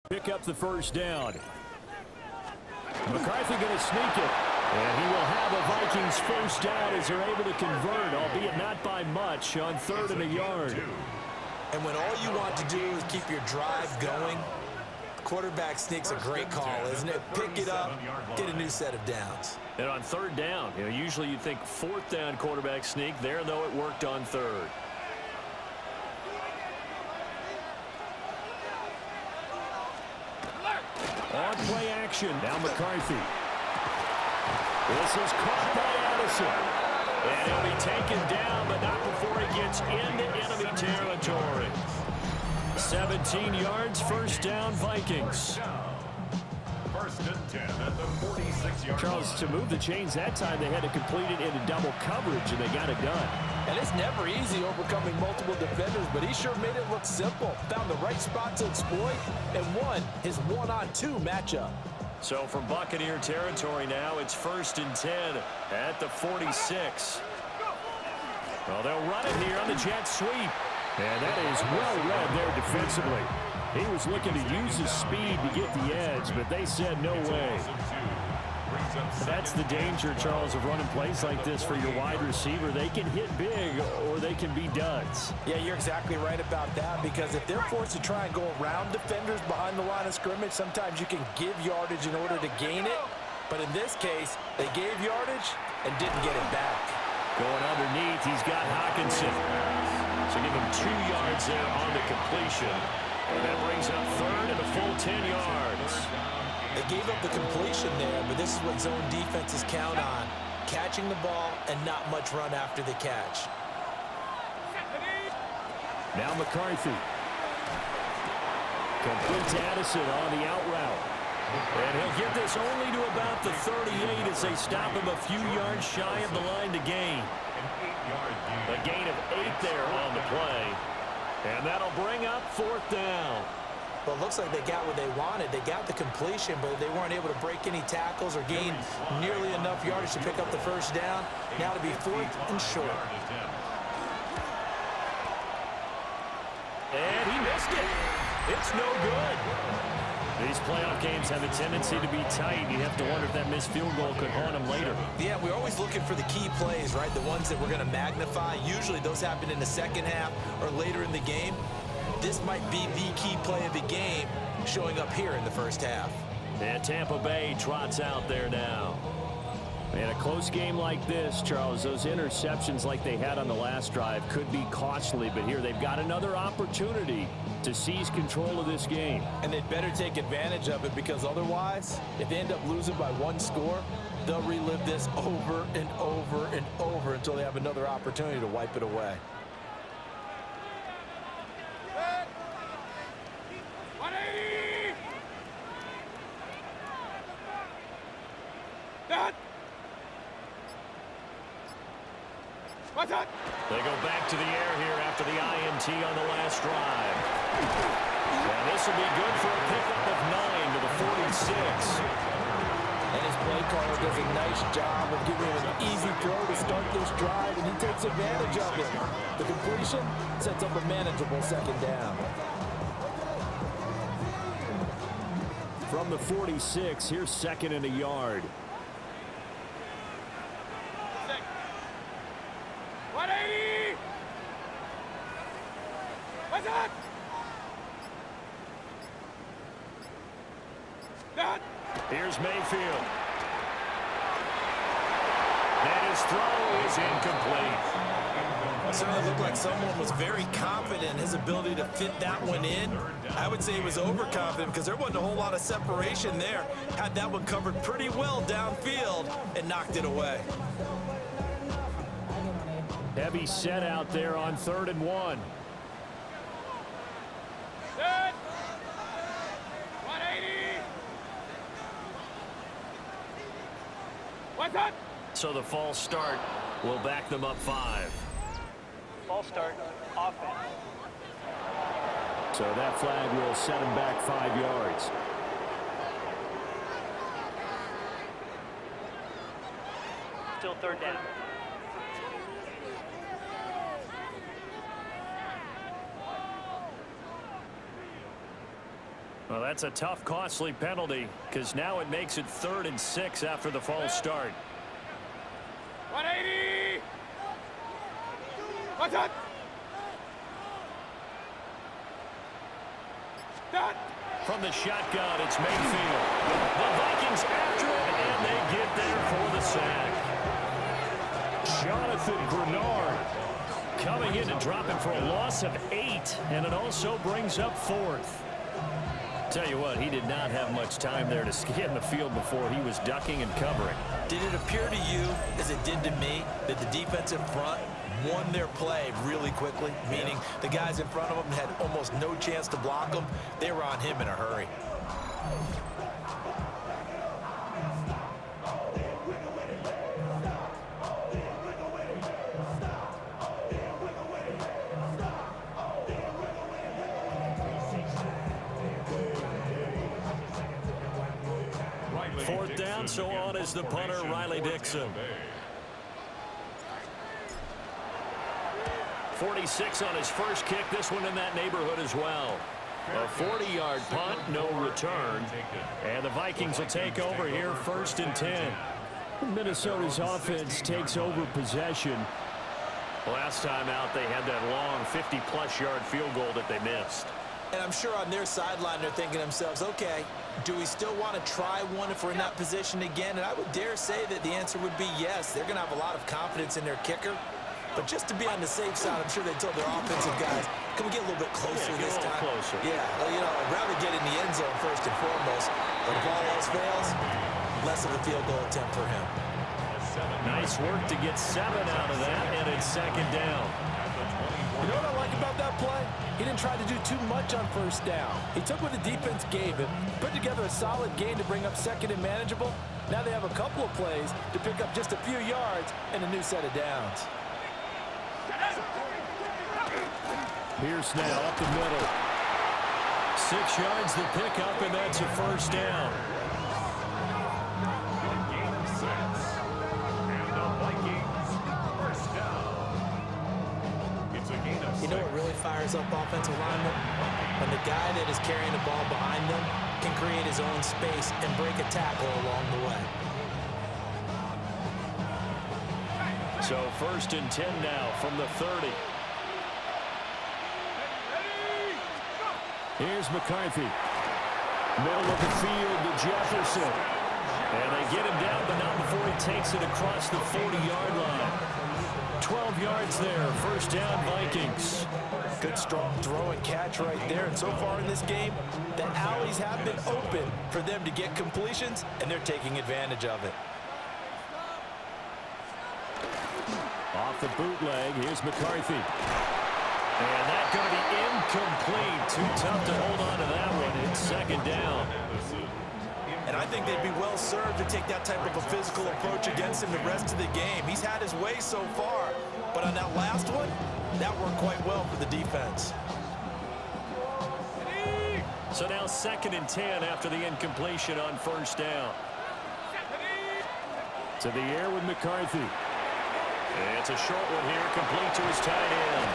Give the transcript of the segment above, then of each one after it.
Pick up the first down. McCarthy going to sneak it. And he will have a Vikings first down as they're able to convert, albeit not by much, on 3rd and a yard. And when all you want to do is keep your drive going, quarterback sneak's a great call, isn't it? Pick it up, get a new set of downs. And on 3rd down, usually you'd think 4th down quarterback sneak. There, though, it worked on 3rd. On play action, now McCarthy. This is caught by Addison. And he'll be taken down, but not before he gets into enemy territory. 17 yards, first down, Vikings. First and 10 at the 46-yard Charles, to move the chains that time, they had to complete it into double coverage, and they got it done. And it's never easy overcoming multiple defenders, but he sure made it look simple. Found the right spot to exploit and won his one-on-2 matchup. So from Buccaneer territory now, it's 1st and 10 at the 46. Well, they'll run it here on the jet sweep. And that is well read there defensively. He was looking to use his speed to get the edge, but they said no way. That's the danger, Charles, of running plays like this for your wide receiver. They can hit big or they can be duds. Yeah, you're exactly right about that, because if they're forced to try and go around defenders behind the line of scrimmage, sometimes you can give yardage in order to gain it. But in this case, they gave yardage and didn't get it back. Going underneath, he's got Hawkinson. So give him 2 yards there on the completion. And that brings up 3rd and a full 10 yards. They gave up the completion there, but this is what zone defenses count on. Catching the ball and not much run after the catch. Now McCarthy. Complete to Addison on the out route. And he'll get this only to about the 38 as they stop him a few yards shy of the line to gain. A gain of 8 there on the play. And that'll bring up 4th down. Well, it looks like they got what they wanted. They got the completion, but they weren't able to break any tackles or gain nearly enough yardage to pick up the first down. Now to be 4th and short. And he missed it. It's no good. These playoff games have a tendency to be tight. You have to wonder if that missed field goal could haunt them later. Yeah, we're always looking for the key plays, right? The ones that we're going to magnify. Usually those happen in the second half or later in the game. This might be the key play of the game showing up here in the first half. And Tampa Bay trots out there now. In a close game like this, Charles, those interceptions like they had on the last drive could be costly, but here they've got another opportunity to seize control of this game. And they'd better take advantage of it, because otherwise, if they end up losing by 1 score, they'll relive this over and over and over until they have another opportunity to wipe it away. They go back to the air here after the INT on the last drive. And this will be good for a pickup of 9 to the 46. And his play caller does a nice job of giving him an easy throw to start this drive, and he takes advantage of it. The completion sets up a manageable second down. From the 46, here's 2nd and a yard. Here's Mayfield. And his throw is incomplete. It certainly looked like someone was very confident in his ability to fit that one in. I would say he was overconfident, because there wasn't a whole lot of separation there. Had that one covered pretty well downfield and knocked it away. Heavy set out there on 3rd and 1. So the false start will back them up 5. False start, offense. So that flag will set him back 5 yards. Still 3rd down. Well, that's a tough, costly penalty because now it makes it 3rd and 6 after the false start. 180! What's up? From the shotgun, it's Mayfield. The Vikings after it, and they get there for the sack. Jonathan Bernard coming in and dropping for a loss of 8, and it also brings up 4th. Tell you what, he did not have much time there to scan the field before he was ducking and covering. Did it appear to you, as it did to me, that the defensive front won their play really quickly? Meaning the guys in front of them had almost no chance to block them. They were on him in a hurry. Fourth down, so on is the punter, Riley Dixon. 46 on his first kick, this one in that neighborhood as well. A 40-yard punt, no return. And the Vikings will take over here, 1st and 10. Minnesota's offense takes over possession. Last time out, they had that long 50-plus yard field goal that they missed. And I'm sure on their sideline they're thinking to themselves, okay, do we still want to try one if we're in that position again? And I would dare say that the answer would be yes. They're going to have a lot of confidence in their kicker. But just to be on the safe side, I'm sure they told their offensive guys, can we get a little bit closer this time? Closer. Yeah, well, you know, I'd rather get in the end zone first and foremost. But if all else fails, less of a field goal attempt for him. Nice work to get 7 out of that, and it's 2nd down. You know what I like about that play? He didn't try to do too much on 1st down. He took what the defense gave him, put together a solid gain to bring up 2nd and manageable. Now they have a couple of plays to pick up just a few yards and a new set of downs. Pierce now up the middle. 6 yards the pickup, and that's a 1st down. You know what really fires up offensive linemen? When the guy that is carrying the ball behind them can create his own space and break a tackle along the way. So 1st and 10 now from the 30. Here's McCarthy. Middle of the field to Jefferson. And they get him down, but not before he takes it across the 40-yard line. 12 yards there, 1st down Vikings. Good strong throw and catch right there. And so far in this game, the alleys have been open for them to get completions, and they're taking advantage of it. Off the bootleg, here's McCarthy. And that's going to be incomplete. Too tough to hold on to that one. It's 2nd down. And I think they'd be well served to take that type of a physical approach against him the rest of the game. He's had his way so far, but on that last one, that worked quite well for the defense. So now 2nd and 10 after the incompletion on 1st down. To the air with McCarthy. And it's a short one here, complete to his tight end.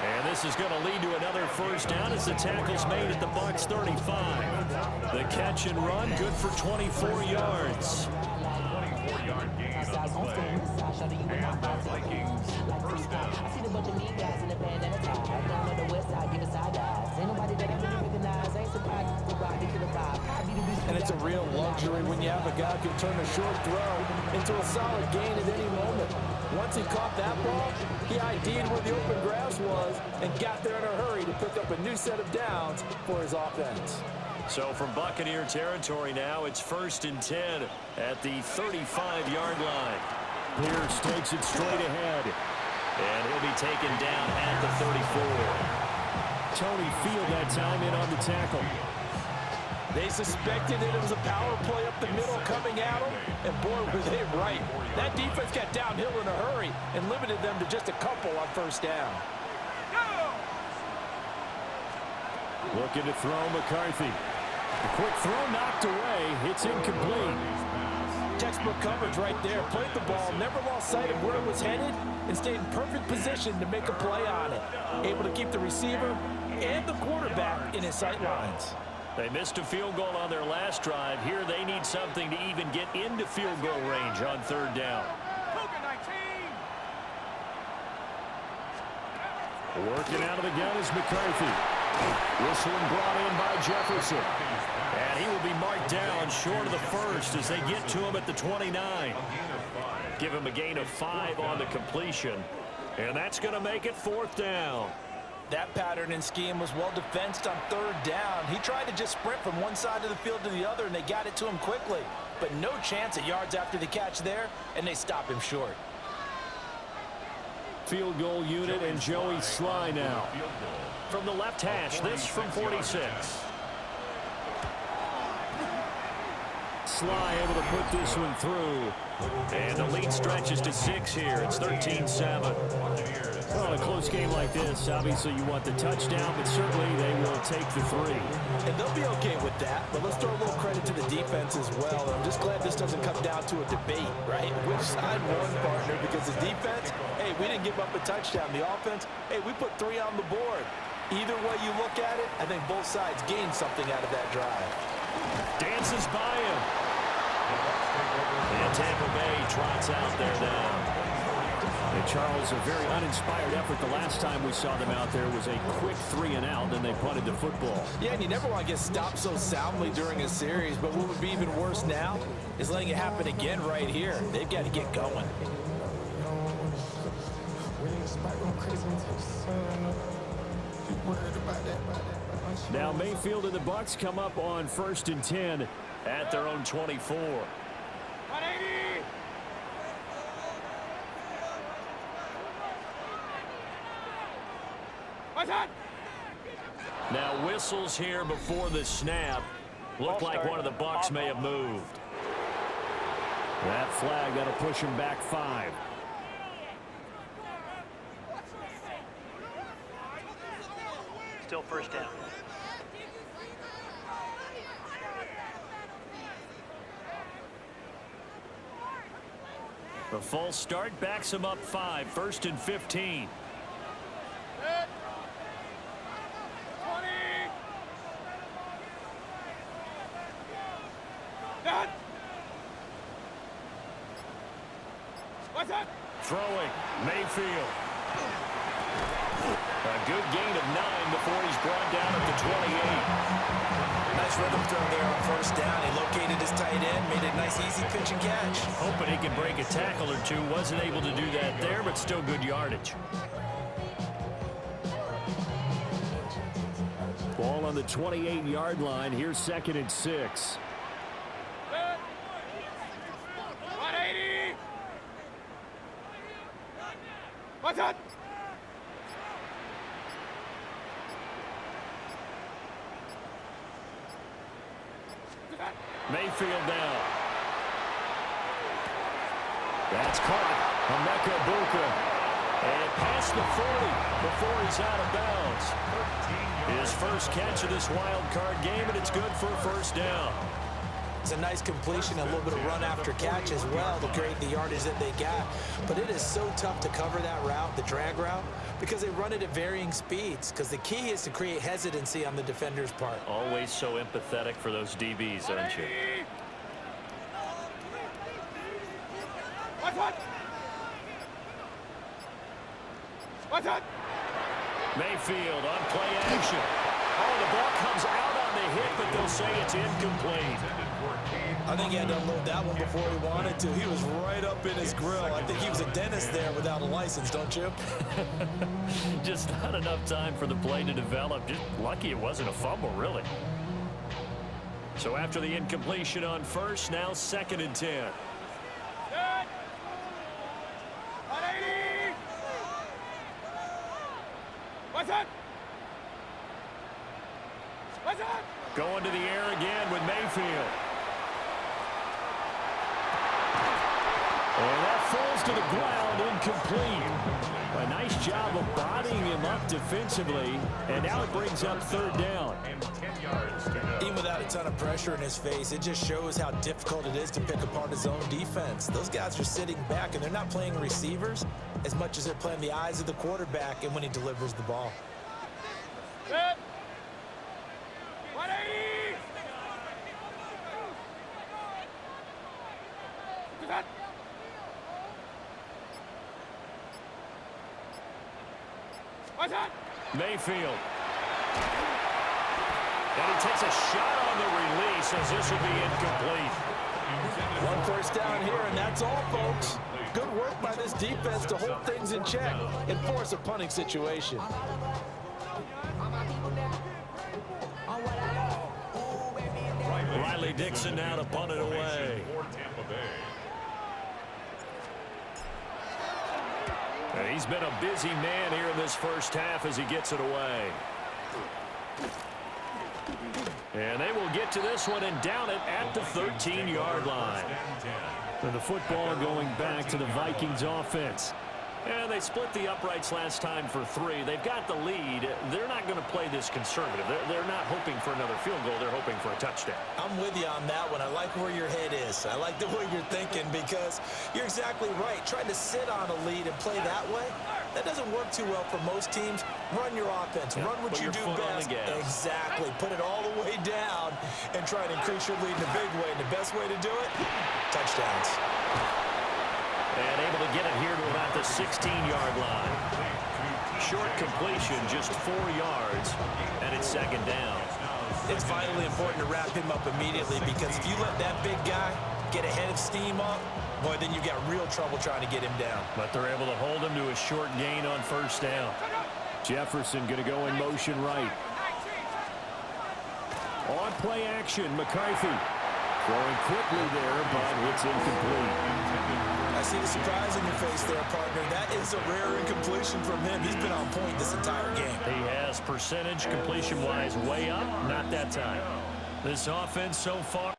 And this is going to lead to another 1st down as the tackle's made at the Bucs 35. The catch and run, good for 24 yards. 24-yard gain on the play. And the Vikings, 1st down. I see the bunch of mean guys in the bandana tie. Down on the west side, giving side eyes. Ain't nobody that I really recognize. Ain't surprised to ride into the vibe. And it's a real luxury when you have a guy who can turn a short throw into a solid gain at any moment. Once he caught that ball, he ID'd where the open grass was and got there in a hurry to pick up a new set of downs for his offense. So from Buccaneer territory now, it's 1st and 10 at the 35-yard line. Pierce takes it straight ahead. And he'll be taken down at the 34. Tony Field that time in on the tackle. They suspected that it was a power play up the middle coming at them, and boy, were they right. That defense got downhill in a hurry and limited them to just a couple on 1st down. Looking to throw McCarthy. A quick throw knocked away. It's incomplete. Textbook coverage right there. Played the ball, never lost sight of where it was headed, and stayed in perfect position to make a play on it. Able to keep the receiver and the quarterback in his sight lines. They missed a field goal on their last drive. Here they need something to even get into field goal range on third down. Working out of the gun is McCarthy. Whistling brought in by Jefferson. And he will be marked down short of the first as they get to him at the 29. Give him a gain of 5 on the completion. And that's going to make it fourth down. That pattern and scheme was well defensed on third down. He tried to just sprint from one side of the field to the other, and they got it to him quickly. But no chance at yards after the catch there, and they stop him short. Field goal unit and Joey Sly now. From the left hash, this from 46. Sly able to put this one through. And the lead stretches to 6 here. It's 13-7. Well, in a close game like this, obviously you want the touchdown, but certainly they will take the 3. And they'll be okay with that, but let's throw a little credit to the defense as well. I'm just glad this doesn't come down to a debate, right? Which side won, partner? Because the defense, hey, we didn't give up a touchdown. The offense, hey, we put 3 on the board. Either way you look at it, I think both sides gained something out of that drive. Dances by him. And Tampa Bay trots out there now. And Charles, a very uninspired effort. The last time we saw them out there was a quick 3 and out, then they punted the football. Yeah, and you never want to get stopped so soundly during a series, but what would be even worse now is letting it happen again right here. They've got to get going. Now Mayfield and the Bucs come up on 1st and 10 at their own 24. 180. Now whistles here before the snap. Looked like one of the Bucs may have moved. That flag, that'll push him back 5. Still first down. The false start backs him up 5. 1st and 15. 20. What's that? Throwing, Mayfield. A good gain of 9 before he's brought down at the 28. Nice rhythm throw there on first down. He located his tight end, made a nice easy pitch and catch. Hoping he can break a tackle or two. Wasn't able to do that there, but still good yardage. Ball on the 28-yard line. Here's 2nd and 6. 180. What's that? Mayfield down. That's caught. Emeka Buka. And past the 40 before he's out of bounds. His first catch of this wild card game, and it's good for a first down. It's a nice completion, a little bit of run after catch as well to create the yardage that they got. But it is so tough to cover that route, the drag route, because they run it at varying speeds. Because the key is to create hesitancy on the defender's part. Always so empathetic for those DBs, aren't you? What's that? What's that? Mayfield on play action. Oh, the ball comes out on the hit, but they'll say it's incomplete. I think he had to unload that one before he wanted to. He was right up in his grill. I think he was a dentist there without a license, don't you? Just not enough time for the play to develop. Just lucky it wasn't a fumble, really. So after the incompletion on first, now 2nd and 10. 180. What's that? What's that? Going to the air again with Mayfield. And that falls to the ground, incomplete. A nice job of bodying him up defensively, and now it brings up 3rd down. Even without a ton of pressure in his face, it just shows how difficult it is to pick apart his own defense. Those guys are sitting back, and they're not playing receivers as much as they're playing the eyes of the quarterback and when he delivers the ball. 180. Mayfield. And he takes a shot on the release as this will be incomplete. One first down here, and that's all, folks. Good work by this defense to hold things in check and force a punting situation. Riley Dixon now to punt it away. And he's been a busy man here in this first half as he gets it away. And they will get to this one and down it at the 13-yard line. And the football going back to the Vikings offense. And they split the uprights last time for 3. They've got the lead. They're not going to play this conservative. They're not hoping for another field goal. They're hoping for a touchdown. I'm with you on that one. I like where your head is. I like the way you're thinking because you're exactly right. Trying to sit on a lead and play that way, that doesn't work too well for most teams. Run your offense. Run what you do best. Exactly. Put it all the way down and try to increase your lead in a big way. And the best way to do it, touchdowns. And able to get it here to about the 16-yard line. Short completion, just 4 yards, and it's second down. It's vitally important to wrap him up immediately because if you let that big guy get a head of steam up, boy, then you got real trouble trying to get him down. But they're able to hold him to a short gain on first down. Jefferson going to go in motion right. On play action, McCarthy. Throwing quickly there, but it's incomplete. I see the surprise in your face there, partner. That is a rare incompletion from him. He's been on point this entire game. He has percentage completion-wise way up. Not that time. This offense so far.